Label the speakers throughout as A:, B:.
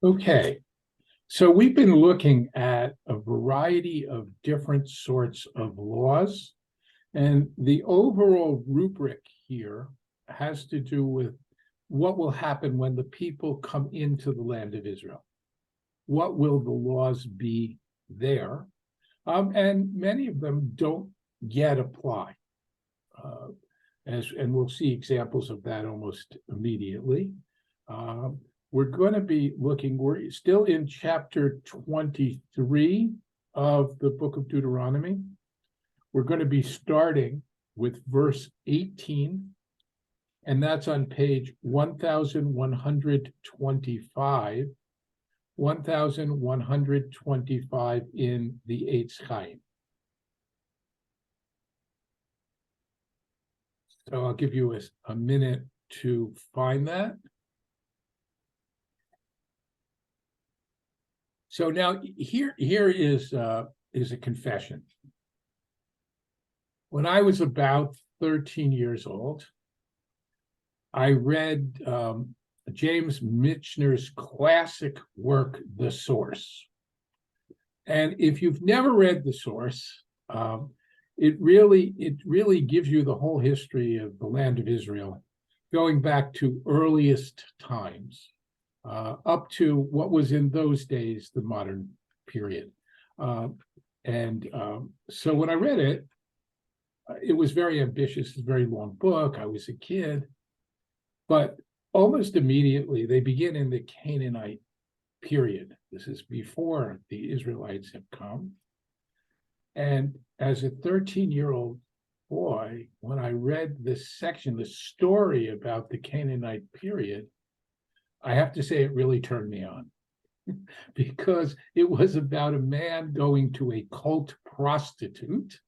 A: Okay, so we've been looking at a variety of different sorts of laws, and the overall rubric here has to do with what will happen when the people come into the land of Israel. What will the laws be there? And many of them don't yet apply. Uh, and we'll see examples of that almost immediately. We're going to be we're still in chapter 23 of the book of Deuteronomy. We're going to be starting with verse 18, and that's on page 1125, 1125 in the Eitz Chaim. So I'll give you a minute to find that. So now here is a confession. When I was about 13 years old, I read James Michener's classic work, The Source. And if you've never read The Source, it really gives you the whole history of the land of Israel, going back to earliest times, up to what was in those days the modern period. So when I read it, it was very ambitious, a very long book. I was a kid, but almost immediately they begin in the Canaanite period. This is before the Israelites have come. And as a 13-year-old boy, when I read this section, the story about the Canaanite period, I have to say it really turned me on because it was about a man going to a cult prostitute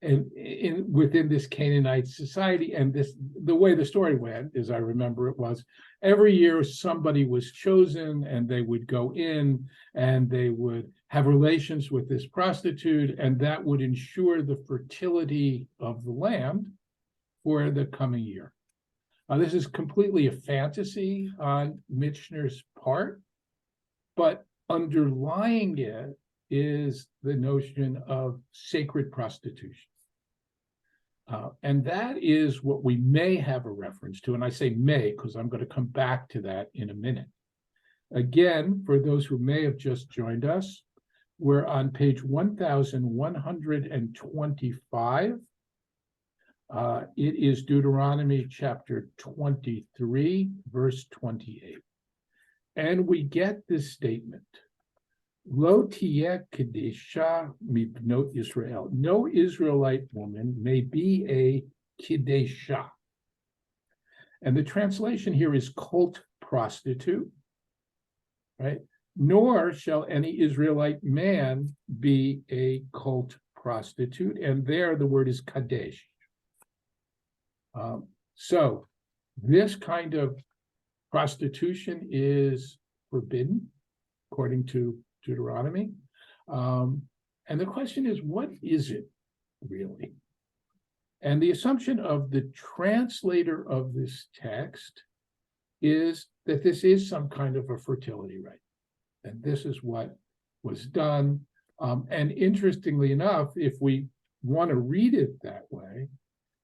A: within this Canaanite society. And the way the story went, as I remember it, was every year somebody was chosen and they would go in and they would have relations with this prostitute, and that would ensure the fertility of the land for the coming year. This is completely a fantasy on Michener's part, but underlying it is the notion of sacred prostitution. And that is what we may have a reference to. And I say may because I'm going to come back to that in a minute. Again, for those who may have just joined us, we're on page 1125. It is Deuteronomy chapter 23, verse 28. And we get this statement. Lo tieh kedesha mibnot Israel. No Israelite woman may be a kedesha. And the translation here is cult prostitute, right? Nor shall any Israelite man be a cult prostitute. And there the word is kadesh. So this kind of prostitution is forbidden, according to Deuteronomy. And the question is, what is it really? And the assumption of the translator of this text is that this is some kind of a fertility rite. And this is what was done. And interestingly enough, if we want to read it that way,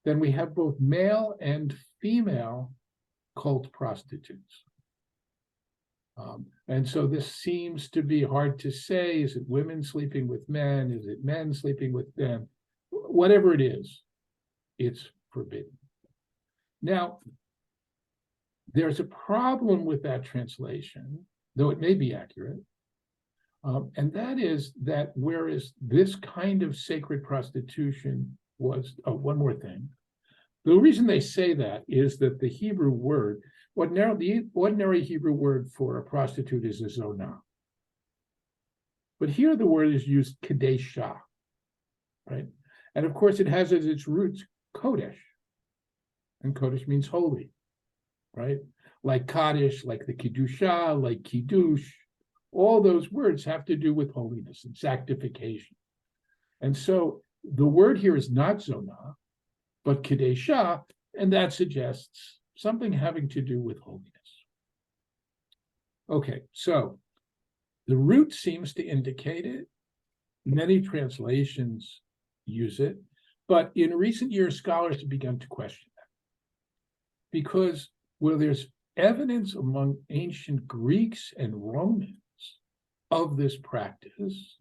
A: then we have both male and female cult prostitutes. And so this seems to be hard to say. Is it women sleeping with men? Is it men sleeping with them? Whatever it is, it's forbidden. Now, there's a problem with that translation, though it may be accurate. And that is that whereas this kind of sacred prostitution was, one more thing. The reason they say that is that the Hebrew word, the ordinary Hebrew word for a prostitute is a zonah. But here the word is used kadesha, right? And of course it has as its roots kodesh. And kodesh means holy, right? Like kaddish, like the kiddusha, like kiddush, all those words have to do with holiness and sanctification. And so the word here is not zonah, but kadesha, and that suggests something having to do with holiness. Okay, so the root seems to indicate it. Many translations use it, but in recent years, scholars have begun to question that. Because where there's evidence among ancient Greeks and Romans of this practice,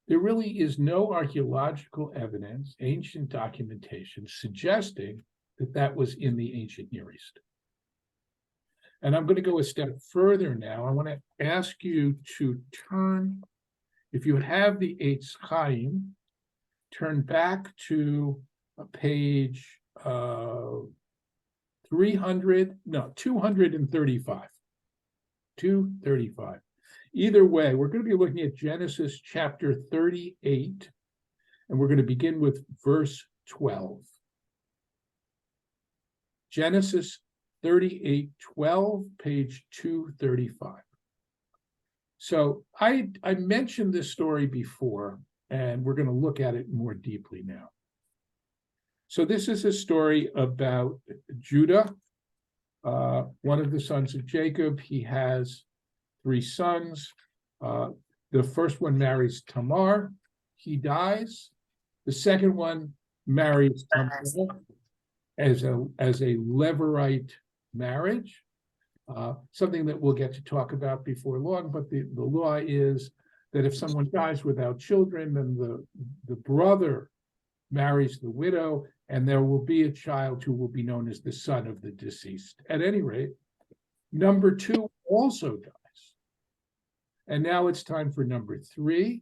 A: there really is no archaeological evidence, ancient documentation suggesting that that was in the ancient Near East. And I'm going to go a step further now. I want to ask you to turn, if you have the Eitz Chaim, turn back to page 235. 235. Either way, we're going to be looking at Genesis chapter 38, and we're going to begin with verse 12. Genesis 38:12, page 235. So I mentioned this story before, and we're going to look at it more deeply now. So this is a story about Judah, one of the sons of Jacob. He has 3 sons. The first one marries Tamar. He dies. The second one marries Tamar as a Levirate marriage, something that we'll get to talk about before long. But the law is that if someone dies without children, then the brother marries the widow, and there will be a child who will be known as the son of the deceased. At any rate, number 2 also dies. And now it's time for number 3.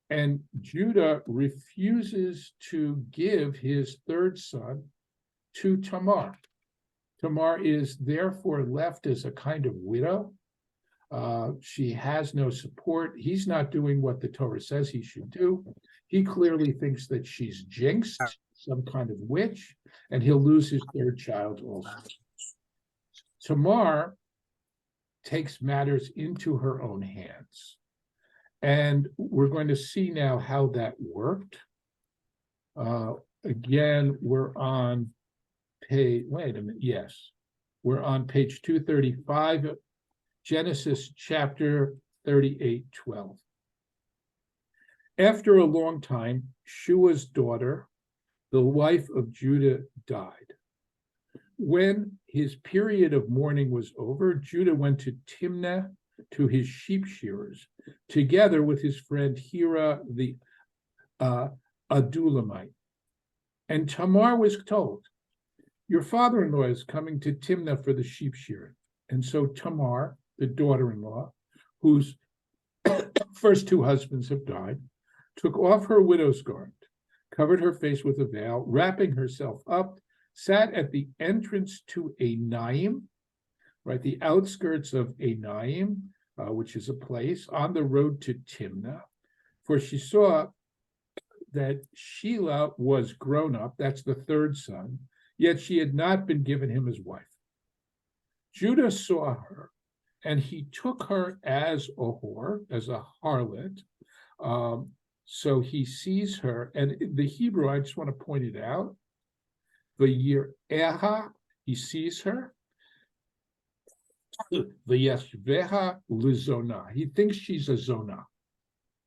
A: And Judah refuses to give his 3rd son to Tamar. Tamar is therefore left as a kind of widow. She has no support. He's not doing what the Torah says he should do. He clearly thinks that she's jinxed, some kind of witch, and he'll lose his 3rd child also. Tamar takes matters into her own hands. And we're going to see now how that worked. Again, we're on page, wait a minute, yes. We're on page 235, Genesis chapter 38:12. After a long time, Shua's daughter, the wife of Judah, died. When his period of mourning was over, Judah went to Timnah to his sheep shearers, together with his friend Hira the Adulamite. And Tamar was told, "Your father-in-law is coming to Timnah for the sheep shearing." And so Tamar, the daughter-in-law, whose first 2 husbands have died, took off her widow's garment, covered her face with a veil, wrapping herself up, sat at the entrance to Enaim, right, the outskirts of Enaim, which is a place on the road to Timnah, for she saw that Shelah was grown up, that's the 3rd son, yet she had not been given him as wife. Judah saw her, and he took her as a whore, as a harlot. So he sees her, and the Hebrew, I just want to point it out, V'yireha, he sees her, V'yashveha l'zona, he thinks she's a zona.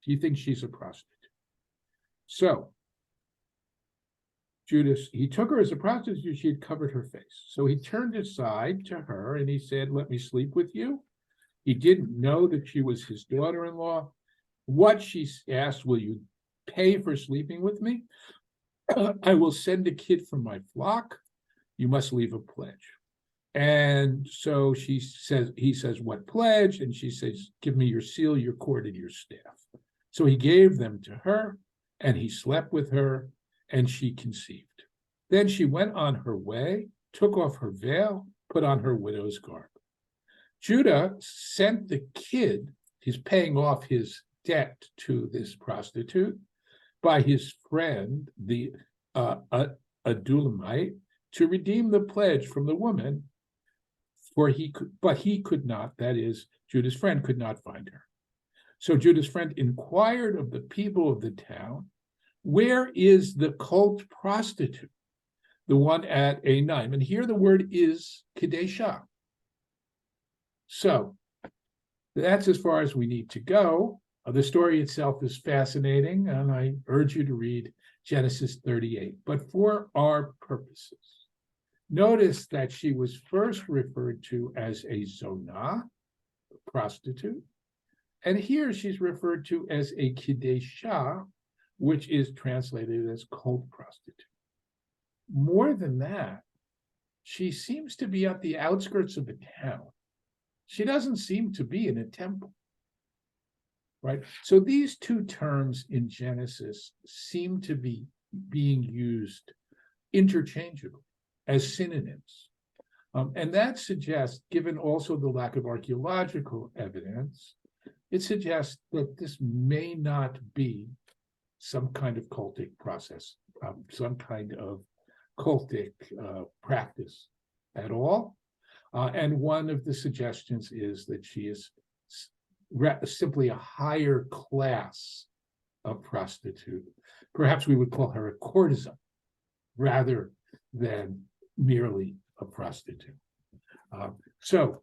A: He thinks she's a prostitute. So Judas, he took her as a prostitute, she had covered her face. So he turned aside to her and he said, "Let me sleep with you." He didn't know that she was his daughter-in-law. What she asked, "Will you pay for sleeping with me?" "I will send a kid from my flock. You must leave a pledge." And so he says, "What pledge?" And she says, "Give me your seal, your cord, and your staff." So he gave them to her, and he slept with her, and she conceived. Then she went on her way, took off her veil, put on her widow's garb. Judah sent the kid, he's paying off his debt to this prostitute, by his friend, the Adulamite, to redeem the pledge from the woman, but he could not, that is, Judah's friend could not find her. So Judah's friend inquired of the people of the town, "Where is the cult prostitute, the one at Enaim?" And here the word is Kadeshah. So That's as far as we need to go. The story itself is fascinating, and I urge you to read Genesis 38. But for our purposes, notice that she was first referred to as a zonah, a prostitute, and here she's referred to as a kidesha, which is translated as cult prostitute. More than that, she seems to be at the outskirts of a town. She doesn't seem to be in a temple, right? So these two terms in Genesis seem to be being used interchangeably as synonyms. And that suggests, given also the lack of archaeological evidence, it suggests that this may not be some kind of cultic process, some kind of cultic practice at all. And one of the suggestions is that she is simply a higher class of prostitute. Perhaps we would call her a courtesan rather than merely a prostitute. So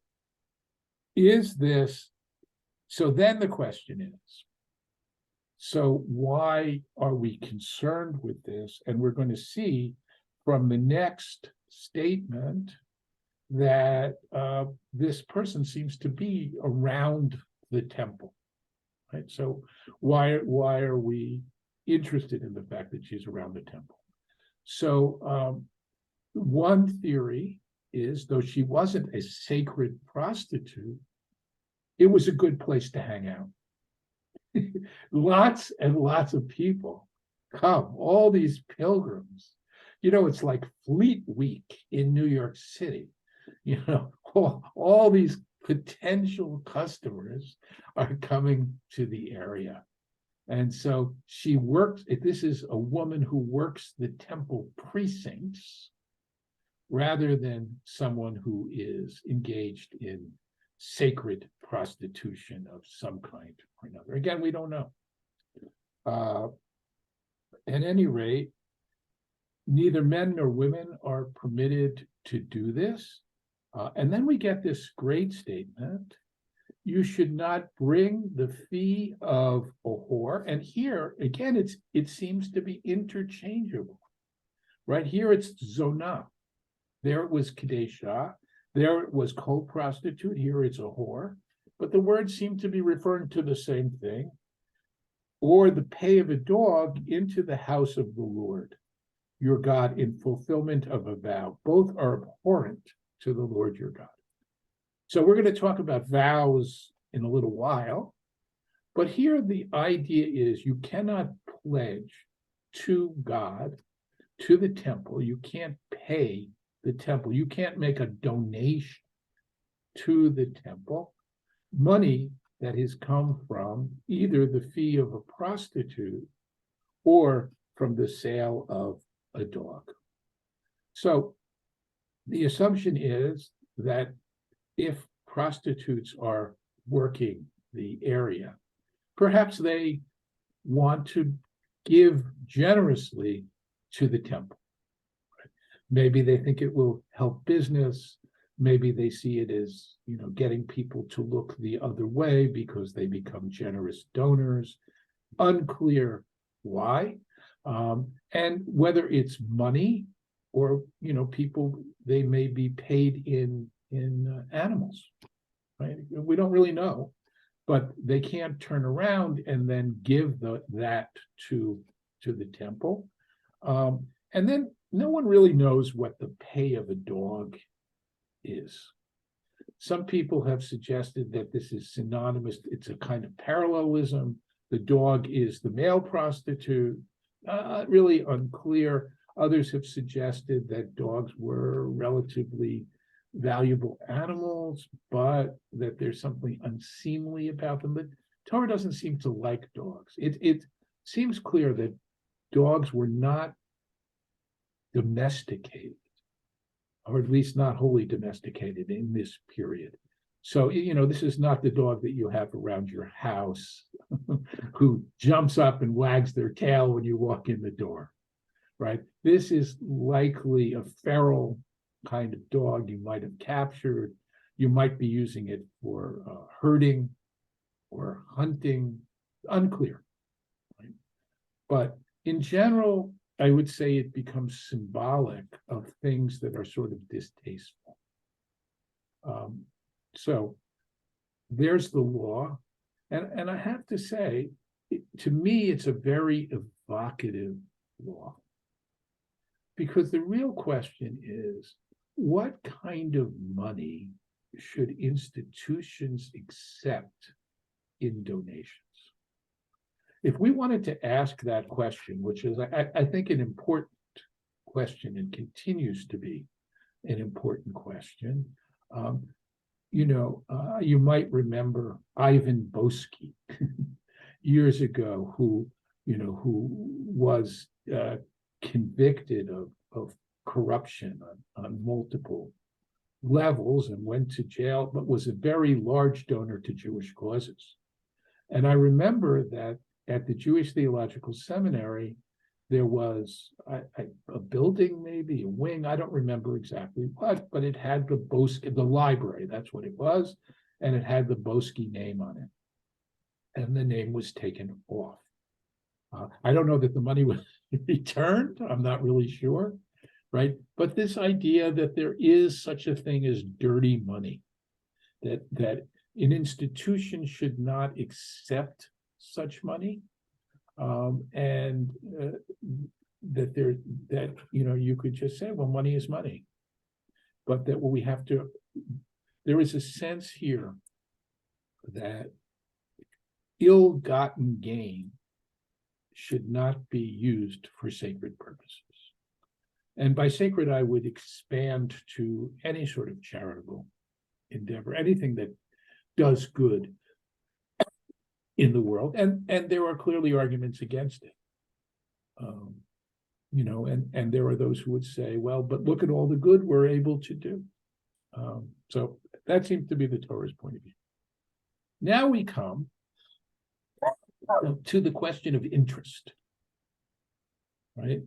A: then the question is, so why are we concerned with this? And we're going to see from the next statement that this person seems to be around the temple, right? So why are we interested in the fact that she's around the temple? So one theory is, though she wasn't a sacred prostitute, it was a good place to hang out. Lots and lots of people come, all these pilgrims. It's like Fleet Week in New York City. All these potential customers are coming to the area. And so she works, this is a woman who works the temple precincts rather than someone who is engaged in sacred prostitution of some kind or another. Again, we don't know. At any rate, neither men nor women are permitted to do this. And then we get this great statement: you should not bring the fee of a whore. And here, again, it seems to be interchangeable. Right here, it's zonah. There it was kadesha. There it was co-prostitute. Here it's a whore. But the words seem to be referring to the same thing. Or the pay of a dog into the house of the Lord, your God, in fulfillment of a vow. Both are abhorrent to the Lord your God. So we're going to talk about vows in a little while. But here the idea is you cannot pledge to God, to the temple. You can't pay the temple. You can't make a donation to the temple money that has come from either the fee of a prostitute or from the sale of a dog. So the assumption is that if prostitutes are working the area, perhaps they want to give generously to the temple. Maybe they think it will help business. Maybe they see it as, getting people to look the other way because they become generous donors. Unclear why. And whether it's money or, people, they may be paid in animals, right? We don't really know, but they can't turn around and then give that to the temple. And then no one really knows what the pay of a dog is. Some people have suggested that this is synonymous. It's a kind of parallelism. The dog is the male prostitute. Really unclear. Others have suggested that dogs were relatively valuable animals, but that there's something unseemly about them. But Torah doesn't seem to like dogs. It seems clear that dogs were not domesticated, or at least not wholly domesticated in this period. So, this is not the dog that you have around your house who jumps up and wags their tail when you walk in the door, right? This is likely a feral kind of dog you might have captured. You might be using it for herding or hunting, unclear. Right? But in general, I would say it becomes symbolic of things that are sort of distasteful. So there's the law. And I have to say, to me, it's a very evocative law. Because the real question is, what kind of money should institutions accept in donations? If we wanted to ask that question, which is, I think, an important question and continues to be an important question, you might remember Ivan Boesky years ago, who was convicted of corruption on multiple levels and went to jail, but was a very large donor to Jewish causes. And I remember that at the Jewish Theological Seminary, there was a building, maybe a wing, I don't remember exactly what, but it had the Boesky, the library, that's what it was, and it had the Boesky name on it. And the name was taken off. I don't know that the money was returned, I'm not really sure, right? But this idea that there is such a thing as dirty money, that an institution should not accept such money, and that you could just say, well, money is money, but that we have to. There is a sense here that ill-gotten gain should not be used for sacred purposes. And by sacred, I would expand to any sort of charitable endeavor, anything that does good in the world. And there are clearly arguments against it. And there are those who would say, well, but look at all the good we're able to do. So that seems to be the Torah's point of view. Now we come to the question of interest, right?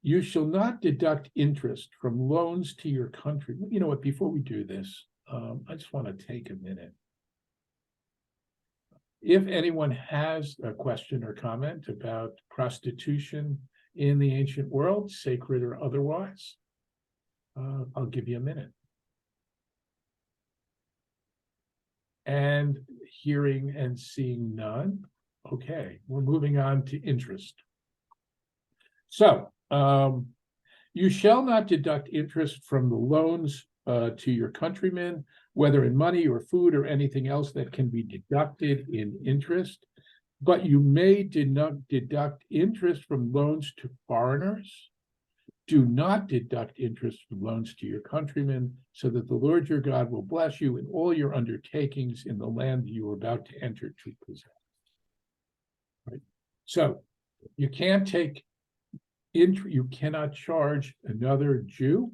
A: You shall not deduct interest from loans to your country. You know what, before we do this, I just want to take a minute. If anyone has a question or comment about prostitution in the ancient world, sacred or otherwise, I'll give you a minute. And hearing and seeing none, okay, we're moving on to interest. So, you shall not deduct interest from the loans to your countrymen, whether in money or food or anything else that can be deducted in interest, but you may deduct interest from loans to foreigners. Do not deduct interest from loans to your countrymen, so that the Lord your God will bless you in all your undertakings in the land that you are about to enter to possess. Right? So you can't take you cannot charge another Jew,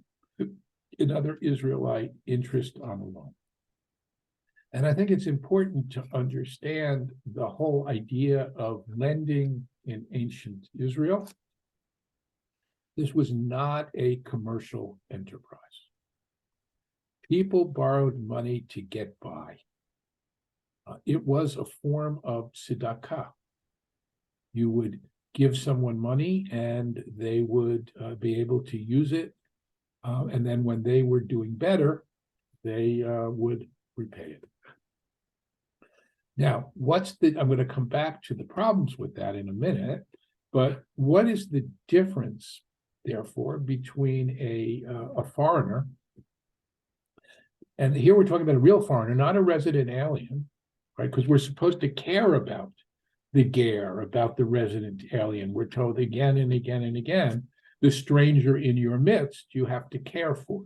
A: another Israelite, interest on a loan. And I think it's important to understand the whole idea of lending in ancient Israel. This was not a commercial enterprise. People borrowed money to get by. It was a form of tzedakah. You would give someone money and they would be able to use it. And then when they were doing better, they would repay it. Now, I'm going to come back to the problems with that in a minute, but what is the difference, therefore, between a foreigner, and here we're talking about a real foreigner, not a resident alien, right? Because we're supposed to care about the ger, about the resident alien. We're told again and again and again, the stranger in your midst, you have to care for.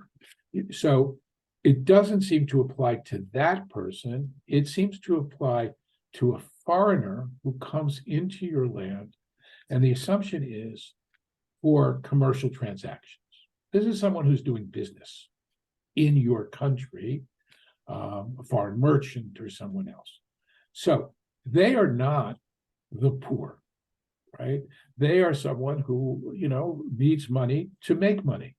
A: So it doesn't seem to apply to that person. It seems to apply to a foreigner who comes into your land. And the assumption is for commercial transactions. This is someone who's doing business in your country, a foreign merchant or someone else. So they are not the poor, right? They are someone who, needs money to make money.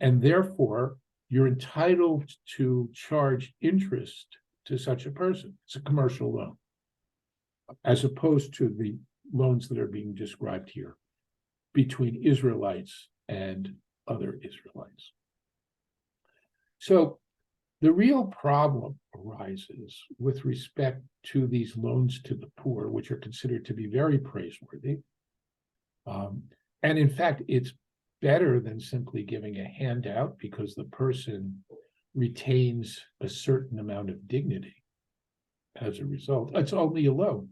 A: And therefore, you're entitled to charge interest to such a person. It's a commercial loan. as opposed to the loans that are being described here between Israelites and other Israelites. So the real problem arises with respect to these loans to the poor, which are considered to be very praiseworthy. And in fact, it's better than simply giving a handout because the person retains a certain amount of dignity as a result. It's only a loan.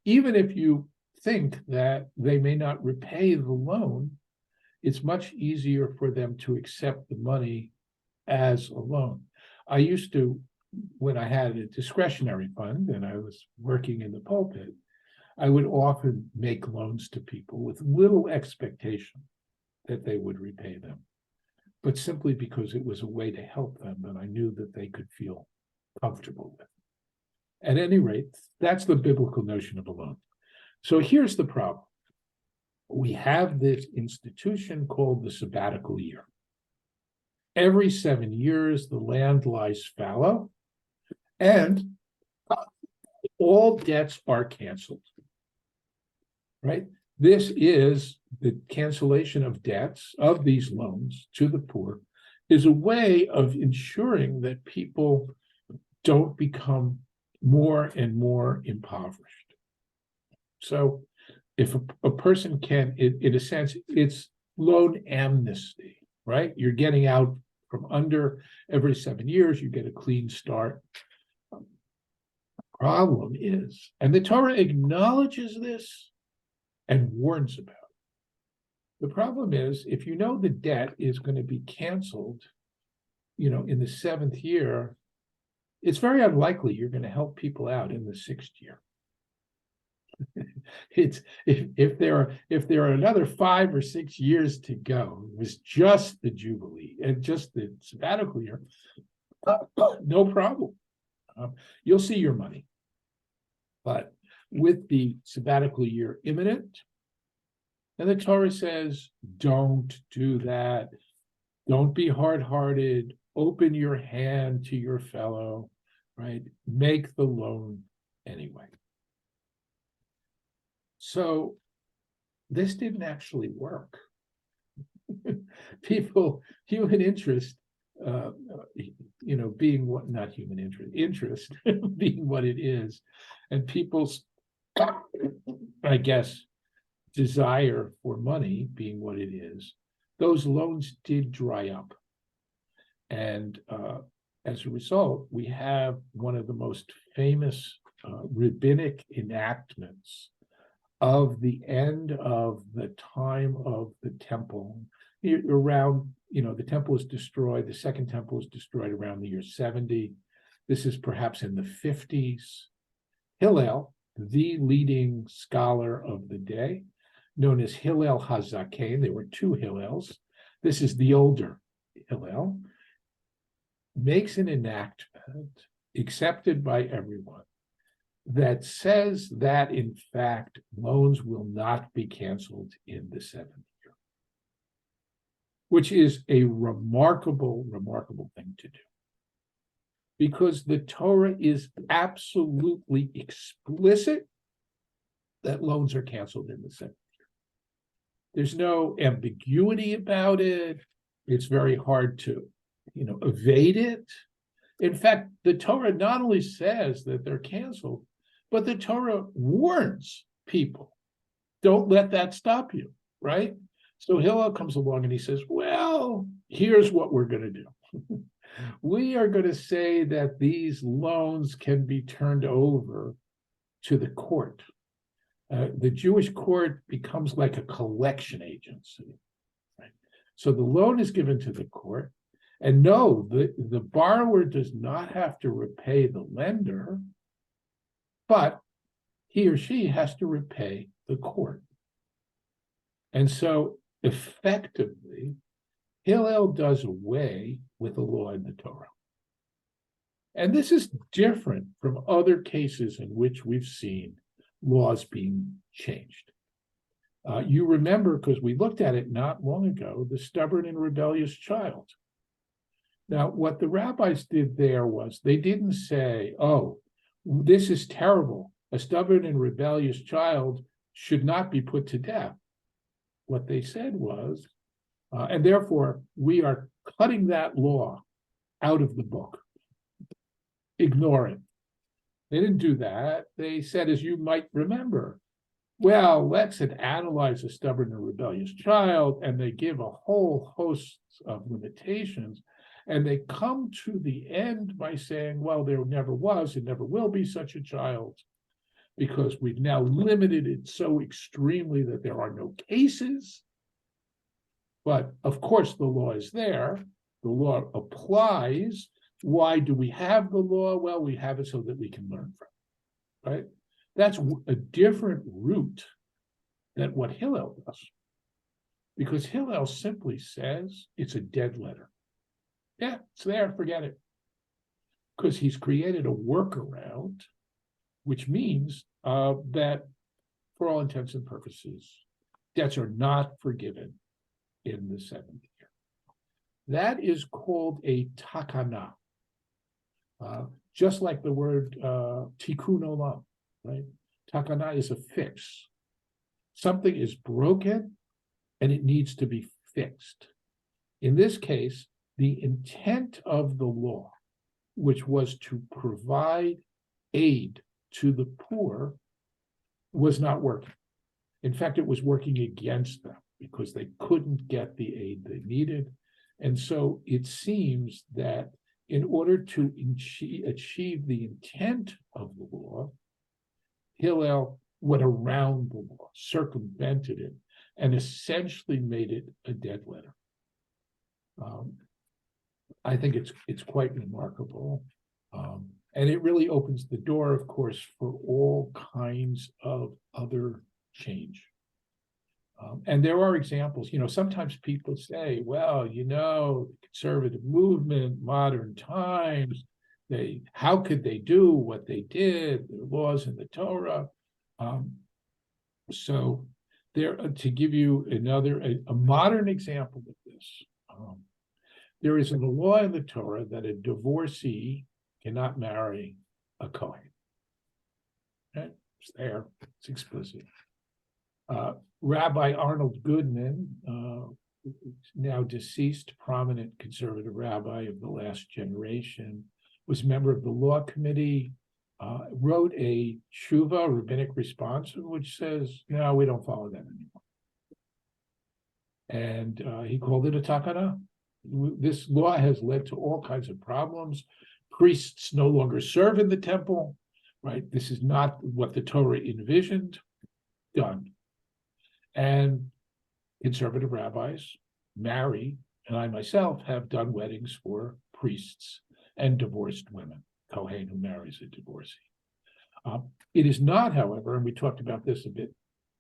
A: Even if you think that they may not repay the loan, it's much easier for them to accept the money as a loan. I used to, when I had a discretionary fund and I was working in the pulpit, I would often make loans to people with little expectation that they would repay them, but simply because it was a way to help them and I knew that they could feel comfortable with. At any rate, that's the biblical notion of a loan. So here's the problem. We have this institution called the sabbatical year. Every 7 years, the land lies fallow and all debts are canceled, right? This is the cancellation of debts of these loans to the poor is a way of ensuring that people don't become more and more impoverished. So if a person can, in a sense, it's loan amnesty, right? You're getting out from under every 7 years, you get a clean start. Problem is, and the Torah acknowledges this and warns about it. The problem is, if you know the debt is going to be canceled, in the 7th year, it's very unlikely you're going to help people out in the 6th year. It's if there are another 5 or 6 years to go, it was just the Jubilee and just the sabbatical year, no problem. You'll see your money. But with the sabbatical year imminent, and the Torah says, don't do that. Don't be hard-hearted. Open your hand to your fellow, right? Make the loan anyway. So this didn't actually work. Human interest, being what, not human interest being what it is, and people's, I guess, desire for money being what it is, those loans did dry up. And as a result, we have one of the most famous rabbinic enactments of the end of the time of the temple. Around, the temple was destroyed, the second temple was destroyed around the year 70. This is perhaps in the 50s. Hillel, the leading scholar of the day, known as Hillel HaZaken, there were 2 Hillels. This is the older Hillel, makes an enactment accepted by everyone that says that, in fact, loans will not be canceled in the 7th year, which is a remarkable thing to do. Because the Torah is absolutely explicit that loans are canceled in the 7th year. There's no ambiguity about it. It's very hard to, evade it. In fact, the Torah not only says that they're canceled, but the Torah warns people, don't let that stop you, right? So Hillel comes along and he says, well, here's what we're going to do. We are going to say that these loans can be turned over to the court. The Jewish court becomes like a collection agency, right? So the loan is given to the court, and no, the borrower does not have to repay the lender, but he or she has to repay the court. And so effectively, Hillel does away with the law in the Torah. And this is different from other cases in which we've seen laws being changed. You remember, because we looked at it not long ago, the stubborn and rebellious child. Now, what the rabbis did there was they didn't say, oh, this is terrible. a stubborn and rebellious child should not be put to death. What they said was, and therefore we are cutting that law out of the book. Ignore it. They didn't do that. They said, as you might remember, well, let's analyze a stubborn and rebellious child, and they give a whole host of limitations, and they come to the end by saying, well, there never was and never will be such a child, because we've now limited it so extremely that there are no cases. But of course, the law is there. The law applies. Why do we have the law? Well, we have it so that we can learn from it, right? That's a different route than what Hillel does, because Hillel simply says it's a dead letter. Yeah, it's there, forget it. Because he's created a workaround, which means that for all intents and purposes, debts are not forgiven in the seventh year. That is called a takana, just like the word tikkun olam, right? Takana is a fix. Something is broken and it needs to be fixed. In this case, the intent of the law, which was to provide aid to the poor, was not working. In fact, it was working against them because they couldn't get the aid they needed. And so it seems that in order to achieve the intent of the law, Hillel went around the law, circumvented it, and essentially made it a dead letter. I think it's quite remarkable. And it really opens the door, of course, for all kinds of other change. And there are examples, sometimes people say, well, the conservative movement, modern times, how could they do what they did, the laws in the Torah? So there, to give you a modern example of this, there is a law in the Torah that a divorcee cannot marry a Kohen. Okay? It's there, it's explicit. Rabbi Arnold Goodman, now deceased, prominent conservative rabbi of the last generation, was a member of the law committee, wrote a tshuva, rabbinic response, which says, no, we don't follow that anymore. And he called it a takana. This law has led to all kinds of problems. Priests no longer serve in the temple, right? This is not what the Torah envisioned. Done. And conservative rabbis marry, and I myself have done weddings for priests and divorced women, Kohen who marries a divorcee. It is not, however, and we talked about this a bit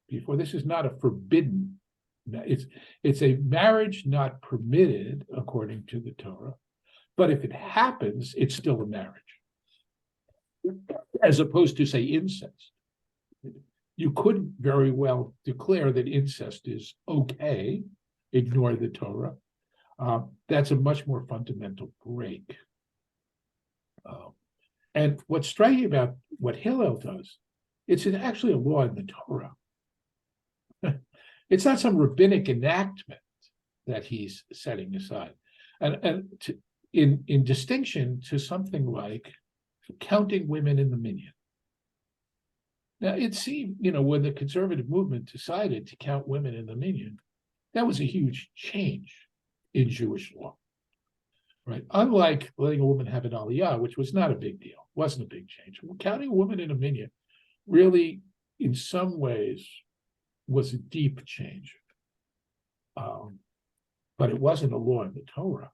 A: before, this is not a forbidden, it's a marriage not permitted according to the Torah, but if it happens, it's still a marriage, as opposed to, say, incest. You could very well declare that incest is okay, ignore the Torah. That's a much more fundamental break. And what's striking about what Hillel does, it's actually a law in the Torah. It's not some rabbinic enactment that he's setting aside. And in distinction to something like counting women in the minyan. Now, it seemed, when the conservative movement decided to count women in the minyan, that was a huge change in Jewish law, right? Unlike letting a woman have an aliyah, which was not a big deal, wasn't a big change. Counting a woman in a minyan really, in some ways, was a deep change. But it wasn't a law in the Torah,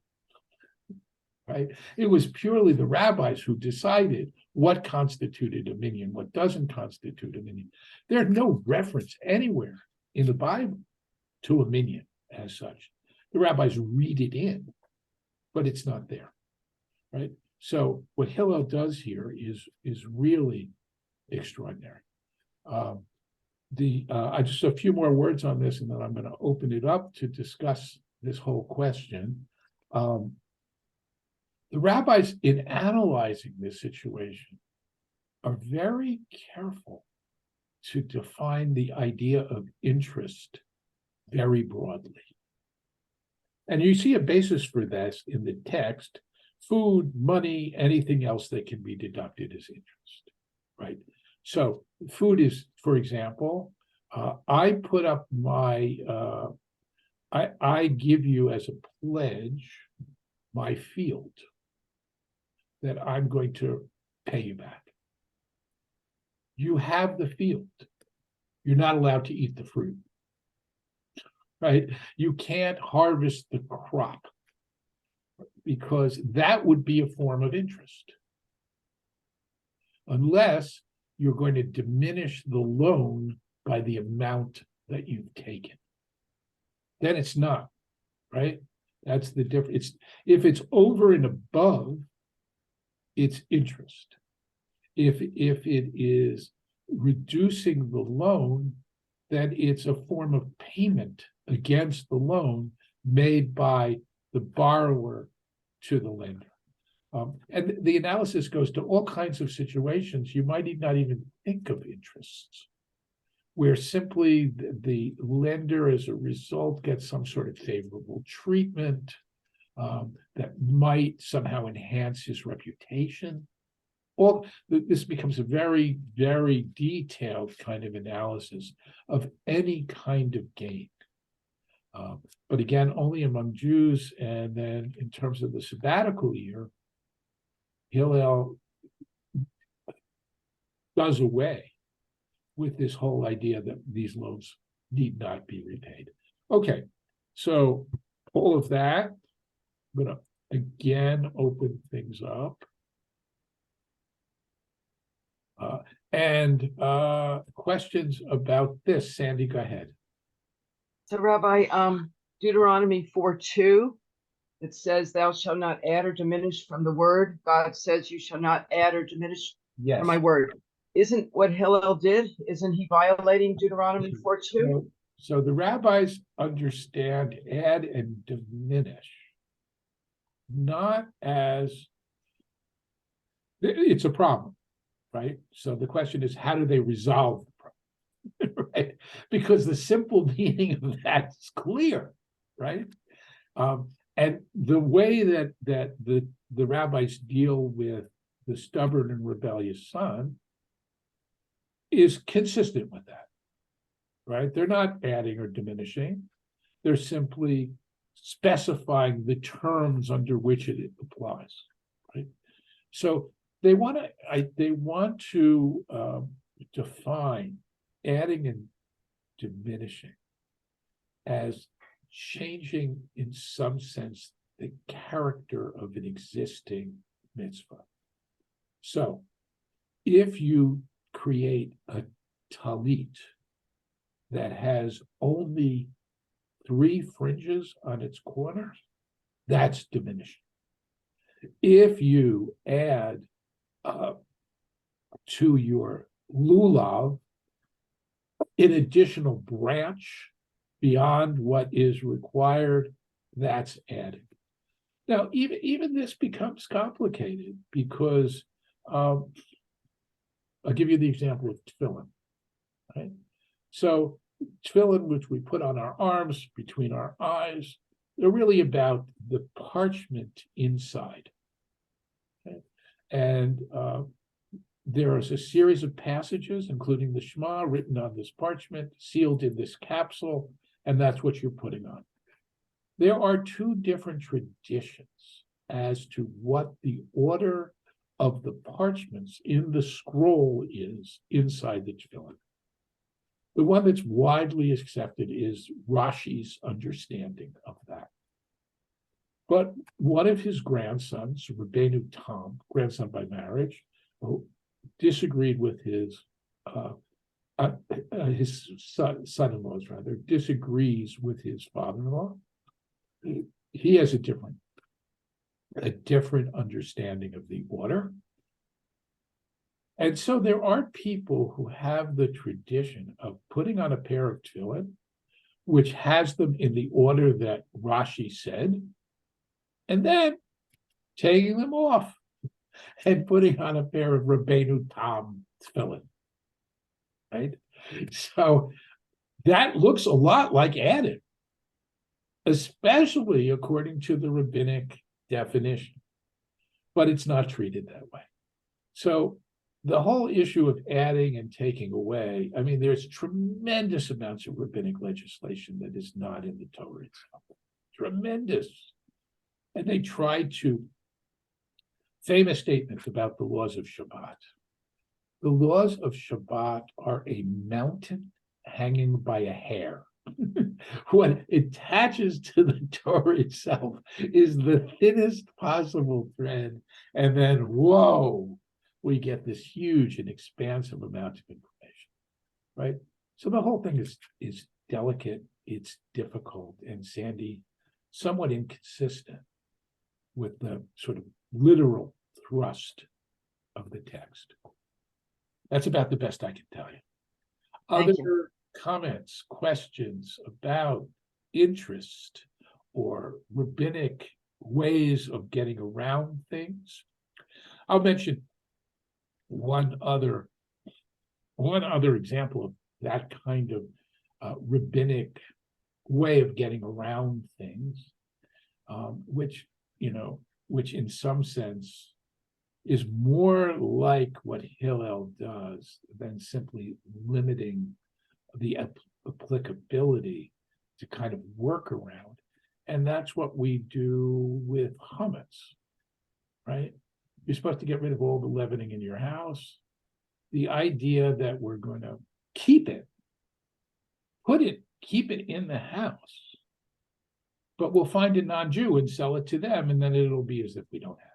A: right? It was purely the rabbis who decided what constituted a minyan, what doesn't constitute a minyan. There's no reference anywhere in the Bible to a minyan as such. The rabbis read it in, but it's not there, right? So what Hillel does here is really extraordinary. Just a few more words on this, and then I'm going to open it up to discuss this whole question. The rabbis, in analyzing this situation, are very careful to define the idea of interest very broadly. And you see a basis for this in the text: food, money, anything else that can be deducted as interest, right? So food is, for example, I put up my, I give you as a pledge my field that I'm going to pay you back. You have the field. You're not allowed to eat the fruit, right? You can't harvest the crop because that would be a form of interest, unless you're going to diminish the loan by the amount that you've taken. Then it's not, right? That's the difference. If it's over and above, it's interest. If it is reducing the loan, then it's a form of payment against the loan made by the borrower to the lender. And the analysis goes to all kinds of situations you might not even think of interests, where simply the lender, as a result, gets some sort of favorable treatment that might somehow enhance his reputation. This becomes a very, very detailed kind of analysis of any kind of gain. But again, only among Jews. And then in terms of the sabbatical year, Hillel does away with this whole idea that these loans need not be repaid. Okay, so all of that, I'm going to again open things up. And questions about this? Sandy, go ahead.
B: So Rabbi, Deuteronomy 4:2, it says, "Thou shalt not add or diminish from the word." God says, "You shall not add or diminish
A: Yes.
B: from my word." Isn't what Hillel did? Isn't he violating Deuteronomy 4:2?
A: So the rabbis understand add and diminish not as it's a problem, right? So the question is, how do they resolve the problem, right? Because the simple meaning of that is clear, right? And the way that the rabbis deal with the stubborn and rebellious son is consistent with that, right? They're not adding or diminishing. They're simply specifying the terms under which it applies, right? So they want to define adding and diminishing as changing, in some sense, the character of an existing mitzvah. So if you create a talit that has only 3 fringes on its corners, that's diminishing. If you add to your lulav an additional branch beyond what is required, that's adding. Now, even this becomes complicated because I'll give you the example of tefillin, right? So tefillin, which we put on our arms, between our eyes, they're really about the parchment inside. Okay? And there is a series of passages, including the Shema, written on this parchment, sealed in this capsule, and that's what you're putting on. There are 2 different traditions as to what the order of the parchments in the scroll is inside the tefillin. The one that's widely accepted is Rashi's understanding of that. But one of his grandsons, Rabbeinu Tam, grandson by marriage, disagreed with his son-in-law's rather, disagrees with his father-in-law. He has a different understanding of the order. And so there are people who have the tradition of putting on a pair of tefillin, which has them in the order that Rashi said, and then taking them off and putting on a pair of Rabbeinu Tam tefillin, right? So that looks a lot like adding, especially according to the rabbinic definition, but it's not treated that way. So the whole issue of adding and taking away, I mean, there's tremendous amounts of rabbinic legislation that is not in the Torah itself. Tremendous. And they tried to, famous statements about the laws of Shabbat. The laws of Shabbat are a mountain hanging by a hair. What attaches to the Torah itself is the thinnest possible thread. And then, whoa, we get this huge and expansive amount of information, right? So the whole thing is delicate, it's difficult, and Sandy, somewhat inconsistent with the sort of literal thrust of the text. That's about the best I can tell you. Other comments, questions about interest or rabbinic ways of getting around things? I'll mention one other example of that kind of rabbinic way of getting around things, which in some sense is more like what Hillel does than simply limiting the applicability to kind of work around. And that's what we do with hummus, right? You're supposed to get rid of all the leavening in your house. The idea that we're going to keep it in the house, but we'll find a non-Jew and sell it to them, and then it'll be as if we don't have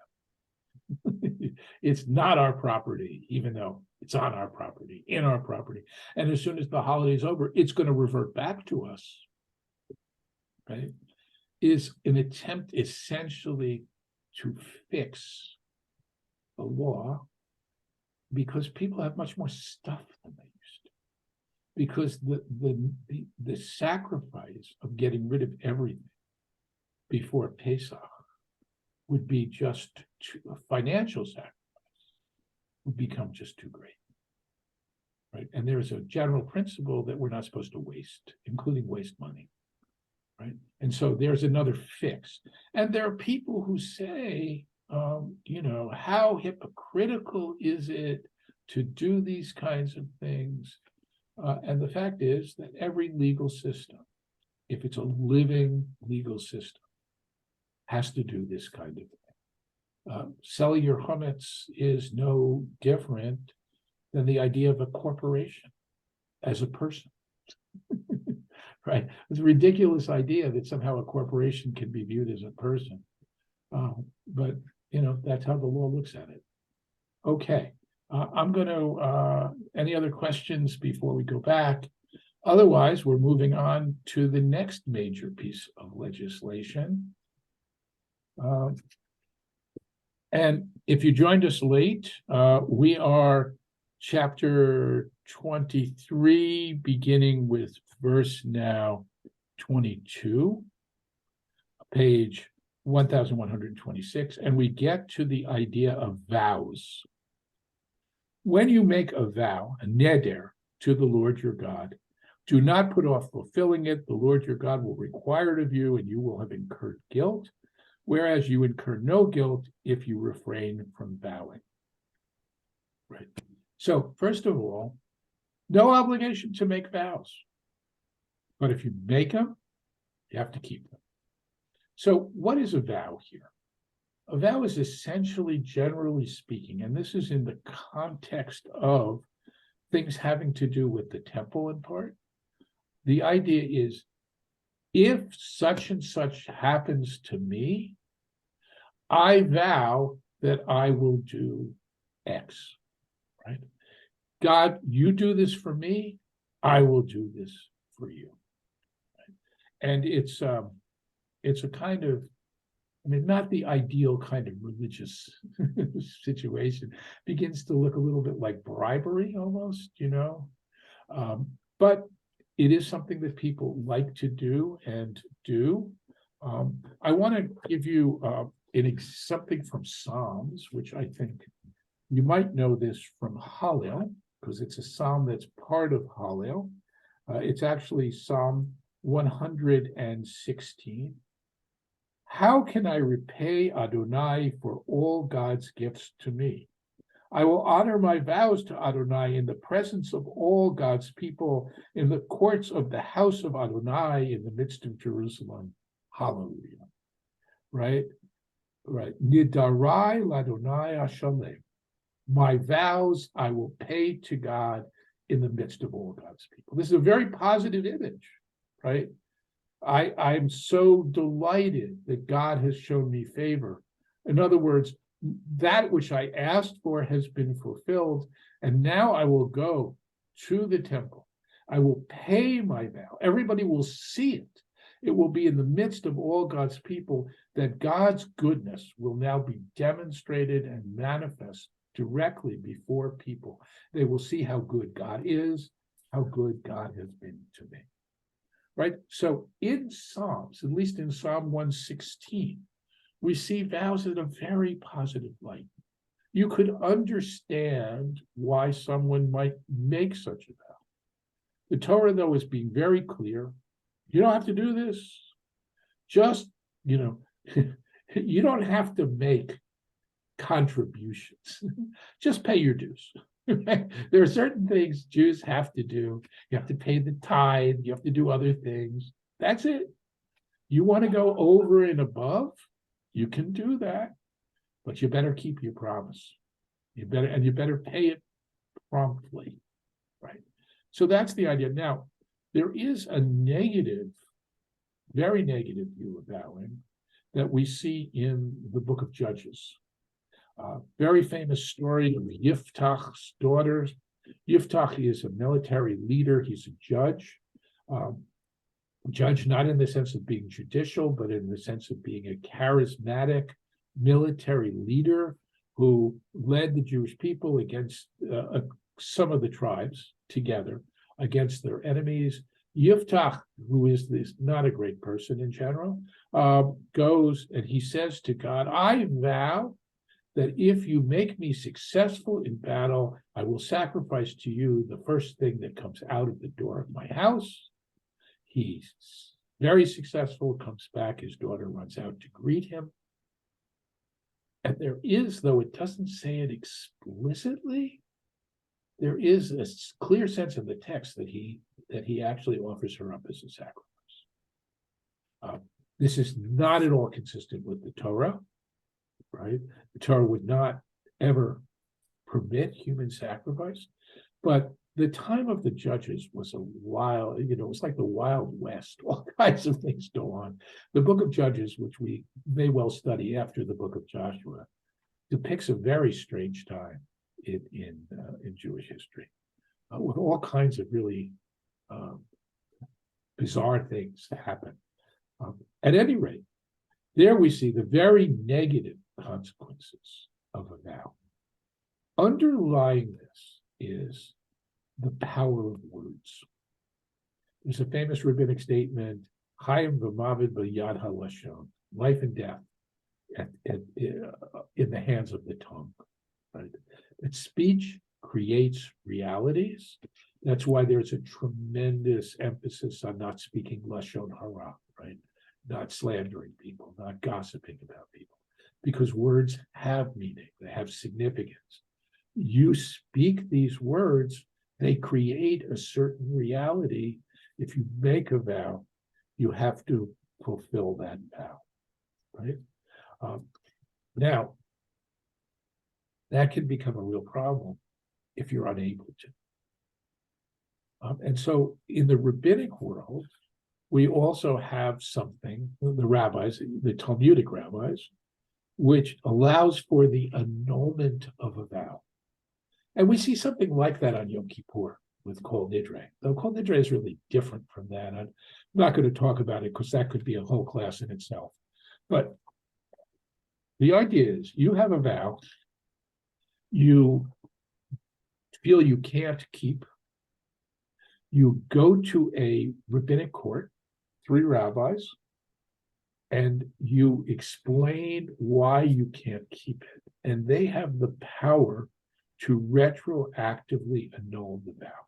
A: it. It's not our property, even though it's on our property, in our property. And as soon as the holiday is over, it's going to revert back to us, right? Is an attempt essentially to fix the law because people have much more stuff than they used to. Because the sacrifice of getting rid of everything before Pesach would be just a financial sacrifice, would become just too great, right? And there's a general principle that we're not supposed to waste, including waste money, right? And so there's another fix. And there are people who say, how hypocritical is it to do these kinds of things? And the fact is that every legal system, if it's a living legal system, has to do this kind of thing. Selling your chametz is no different than the idea of a corporation as a person, right? It's a ridiculous idea that somehow a corporation can be viewed as a person. But, that's how the law looks at it. Okay, I'm going to, any other questions before we go back? Otherwise, we're moving on to the next major piece of legislation. And if you joined us late, we are chapter 23, beginning with verse now 22, page 1126, and we get to the idea of vows. When you make a vow, a neder, to the Lord your God, do not put off fulfilling it. The Lord your God will require it of you, and you will have incurred guilt, whereas you incur no guilt if you refrain from vowing. Right. So, first of all, no obligation to make vows. But if you make them, you have to keep them. So, what is a vow here? A vow is essentially, generally speaking, and this is in the context of things having to do with the temple in part. The idea is, if such and such happens to me, I vow that I will do X, right? God, you do this for me, I will do this for you. Right? And it's a kind of, not the ideal kind of religious situation. Begins to look a little bit like bribery almost, but it is something that people like to do and do. I want to give you something from Psalms, which I think you might know this from Hillel, because it's a psalm that's part of Hillel. It's actually Psalm 116. How can I repay Adonai for all God's gifts to me? I will honor my vows to Adonai in the presence of all God's people, in the courts of the house of Adonai, in the midst of Jerusalem. Hallelujah. Right? Nidarai ladonai ashalem. My vows I will pay to God in the midst of all God's people. This is a very positive image, right? I'm so delighted that God has shown me favor. In other words, that which I asked for has been fulfilled, and now I will go to the temple. I will pay my vow. Everybody will see it. It will be in the midst of all God's people that God's goodness will now be demonstrated and manifest directly before people. They will see how good God is, how good God has been to me. Right? So in Psalms, at least in Psalm 116, we see vows in a very positive light. You could understand why someone might make such a vow. The Torah, though, is being very clear. You don't have to do this. Just, you don't have to make contributions. Just pay your dues. There are certain things Jews have to do. You have to pay the tithe. You have to do other things. That's it. You want to go over and above? You can do that, but you better keep your promise. You better pay it promptly, right? So that's the idea. Now, there is a negative, very negative view of vowing that we see in the book of Judges. Very famous story of Yiftach's daughter. Yiftach is a military leader. He's a judge. Judge not in the sense of being judicial, but in the sense of being a charismatic military leader who led the Jewish people against some of the tribes together against their enemies. Yiftach, who is not a great person in general, goes and he says to God, I vow that if you make me successful in battle, I will sacrifice to you the first thing that comes out of the door of my house. He's very successful, comes back, his daughter runs out to greet him. And there is, though it doesn't say it explicitly, there is a clear sense in the text that he actually offers her up as a sacrifice. This is not at all consistent with the Torah, right? The Torah would not ever permit human sacrifice, but the time of the judges was a wild, it was like the Wild West. All kinds of things go on. The book of Judges, which we may well study after the book of Joshua, depicts a very strange time in Jewish history, with all kinds of really bizarre things that happen. At any rate, there we see the very negative consequences of a vow. Underlying this is the power of words. There's a famous rabbinic statement, Chaim v'mavet b'yad halashon, life and death in the hands of the tongue. Right? That speech creates realities. That's why there's a tremendous emphasis on not speaking lashon hara, right? Not slandering people, not gossiping about people, because words have meaning, they have significance. You speak these words, they create a certain reality. If you make a vow, you have to fulfill that vow, right? Now, that can become a real problem if you're unable to. And so in the rabbinic world, we also have something, the rabbis, the Talmudic rabbis, which allows for the annulment of a vow. And we see something like that on Yom Kippur with Kol Nidre. Though Kol Nidre is really different from that. I'm not going to talk about it because that could be a whole class in itself. But the idea is you have a vow you feel you can't keep. You go to a rabbinic court, 3 rabbis, and you explain why you can't keep it. And they have the power to retroactively annul the vow.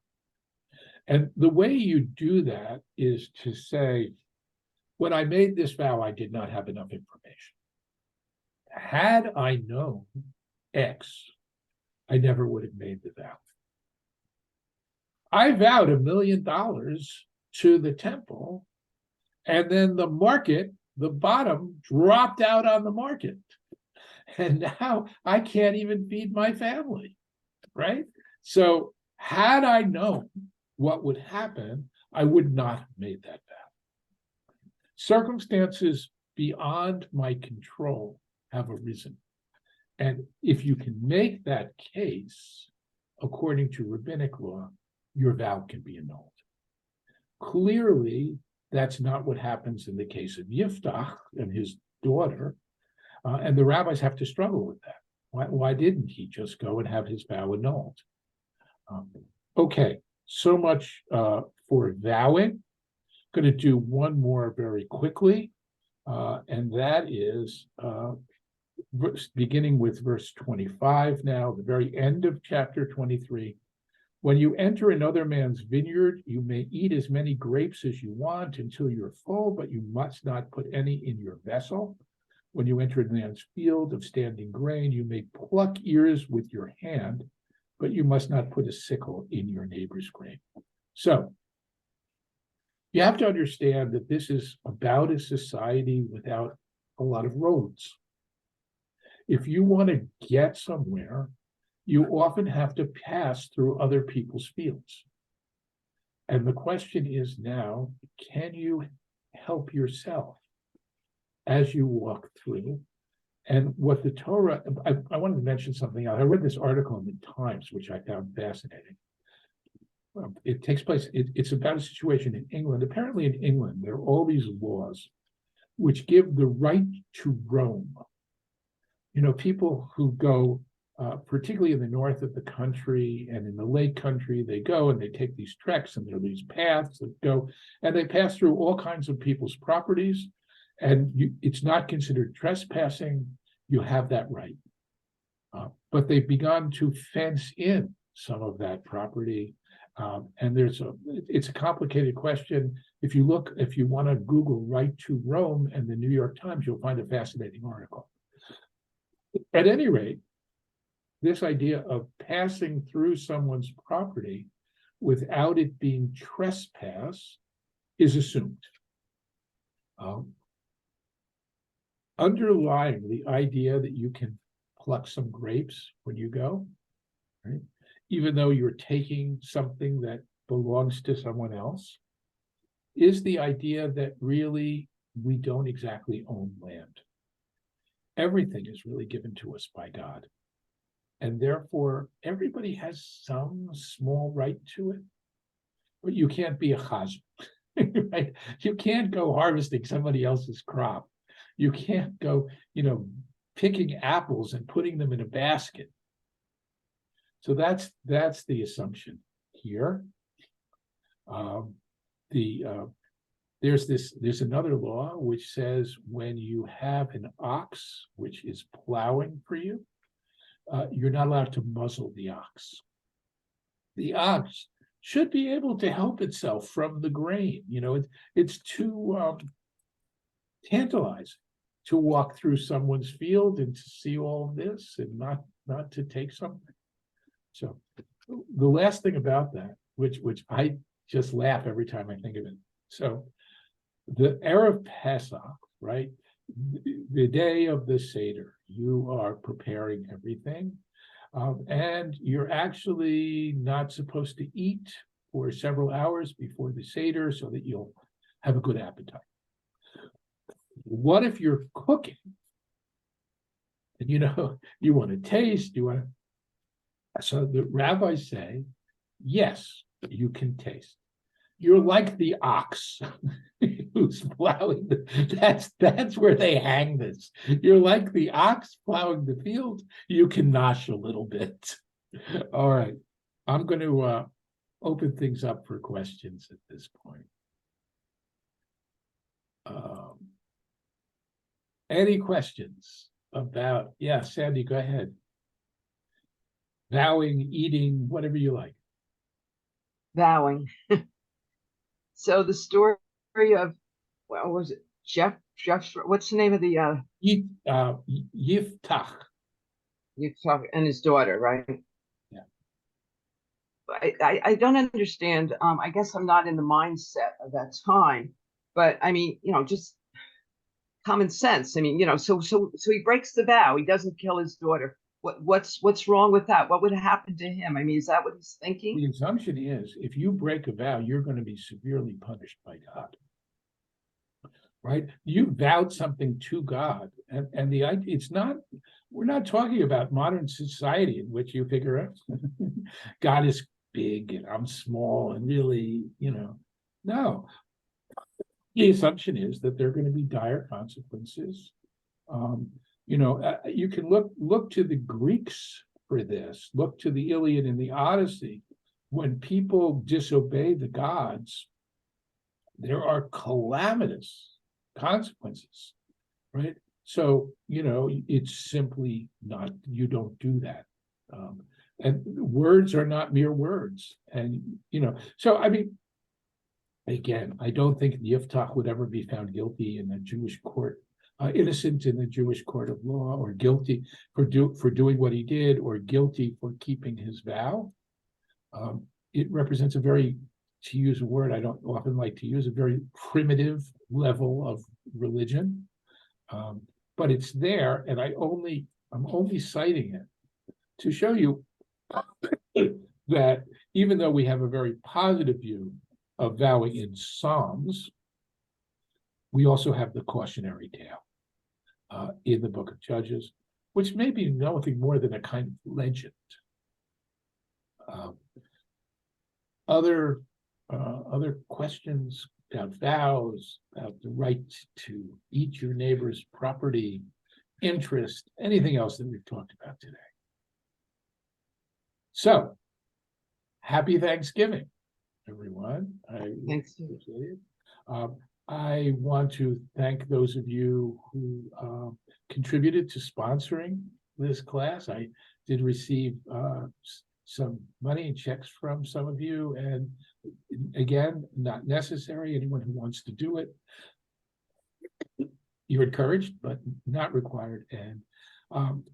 A: And the way you do that is to say, when I made this vow, I did not have enough information. Had I known X, I never would have made the vow. I vowed $1 million to the temple, and then the market, the bottom, dropped out on the market. And now I can't even feed my family, right? So had I known what would happen, I would not have made that vow. Circumstances beyond my control have arisen. And if you can make that case, according to rabbinic law, your vow can be annulled. Clearly, that's not what happens in the case of Yiftach and his daughter, and the rabbis have to struggle with that. Why didn't he just go and have his vow annulled? Okay, so much for vowing. Going to do one more very quickly, and that is beginning with verse 25 now, the very end of chapter 23. When you enter another man's vineyard, you may eat as many grapes as you want until you're full, but you must not put any in your vessel. When you enter a man's field of standing grain, you may pluck ears with your hand, but you must not put a sickle in your neighbor's grain. So you have to understand that this is about a society without a lot of roads. If you want to get somewhere, you often have to pass through other people's fields. And the question is now, can you help yourself as you walk through? And what the Torah, I wanted to mention something else. I read this article in the Times, which I found fascinating. It takes place, it's about a situation in England. Apparently in England, there are all these laws which give the right to roam. You know, people who go, particularly in the north of the country and in the Lake Country, they go and they take these treks, and there are these paths that go, and they pass through all kinds of people's properties, and it's not considered trespassing. You have that right. But they've begun to fence in some of that property. And it's a complicated question. If you want to Google right to roam and the New York Times, you'll find a fascinating article. At any rate, this idea of passing through someone's property without it being trespass is assumed. Underlying the idea that you can pluck some grapes when you go, right? Even though you're taking something that belongs to someone else, is the idea that really we don't exactly own land. Everything is really given to us by God. And therefore, everybody has some small right to it. But you can't be a chazan, right? You can't go harvesting somebody else's crop. You can't go, picking apples and putting them in a basket. So that's the assumption here. There's another law which says when you have an ox which is plowing for you, you're not allowed to muzzle the ox. The ox should be able to help itself from the grain. It's too tantalizing to walk through someone's field and to see all of this and not to take something. So the last thing about that, which I just laugh every time I think of it. So the Erev Pesach, right? The day of the Seder, you are preparing everything, and you're actually not supposed to eat for several hours before the Seder so that you'll have a good appetite. What if you're cooking and you want to taste, so the rabbis say, yes, you can taste. You're like the ox who's plowing. That's where they hang this. You're like the ox plowing the field. You can nosh a little bit. All right. I'm going to open things up for questions at this point. Any questions about, yeah, Sandy, go ahead. Vowing, eating, whatever you like.
B: Vowing. So the story of, what was it? Jeff, what's the name of the
A: Yiftach.
B: you talk and his daughter, right?
A: Yeah.
B: I don't understand. I guess I'm not in the mindset of that time, but I mean, just common sense. I mean, so he breaks the vow. He doesn't kill his daughter. What's wrong with that? What would happen to him? I mean, is that what he's thinking?
A: The assumption is if you break a vow, you're going to be severely punished by God. Right? You vowed something to God. And the idea, we're not talking about modern society in which you figure out God is big and I'm small and really, no. The assumption is that there are going to be dire consequences. You can look to the Greeks for this, look to the Iliad and the Odyssey. When people disobey the gods, there are calamitous consequences, right? So, it's simply not, you don't do that. And words are not mere words. And, so, I mean, again, I don't think Yiftach would ever be found guilty in a Jewish court, innocent in the Jewish court of law, or guilty for doing what he did, or guilty for keeping his vow. It represents a very, to use a word I don't often like to use, a very primitive level of religion. But it's there, and I'm only citing it to show you that even though we have a very positive view of vowing in Psalms, we also have the cautionary tale in the book of Judges, which may be nothing more than a kind of legend. Other questions about vows, about the right to eat your neighbor's property, interest, anything else that we've talked about today. So, happy Thanksgiving, everyone.
B: Thanks.
A: I want to thank those of you who contributed to sponsoring this class. I did receive some money and checks from some of you, and again, not necessary. Anyone who wants to do it, you're encouraged, but not required. And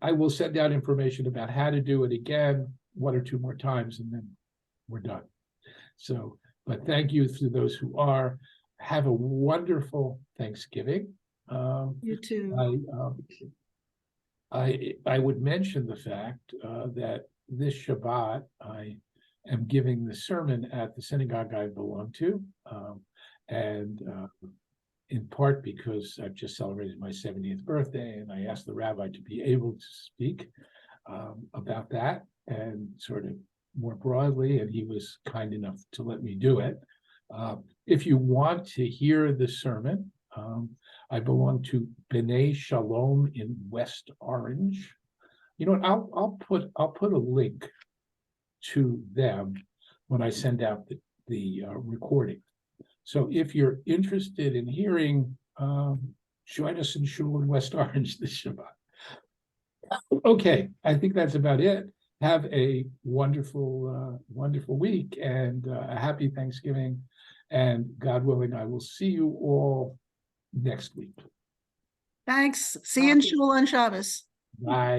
A: I will send out information about how to do it again 1 or 2 more times, and then we're done. So, but thank you to those who are. Have a wonderful Thanksgiving.
C: You too.
A: I would mention the fact that this Shabbat I am giving the sermon at the synagogue I belong to, and in part because I've just celebrated my 70th birthday, and I asked the rabbi to be able to speak about that and sort of more broadly, and he was kind enough to let me do it. If you want to hear the sermon, I belong to B'nai Shalom in West Orange. You know what? I'll put a link to them when I send out the recording. So if you're interested in hearing, join us in Shul in West Orange this Shabbat. Okay, I think that's about it. Have a wonderful, wonderful week, and a happy Thanksgiving. And God willing, I will see you all next week.
C: Thanks. See you in Shul on Shabbos.
A: Bye.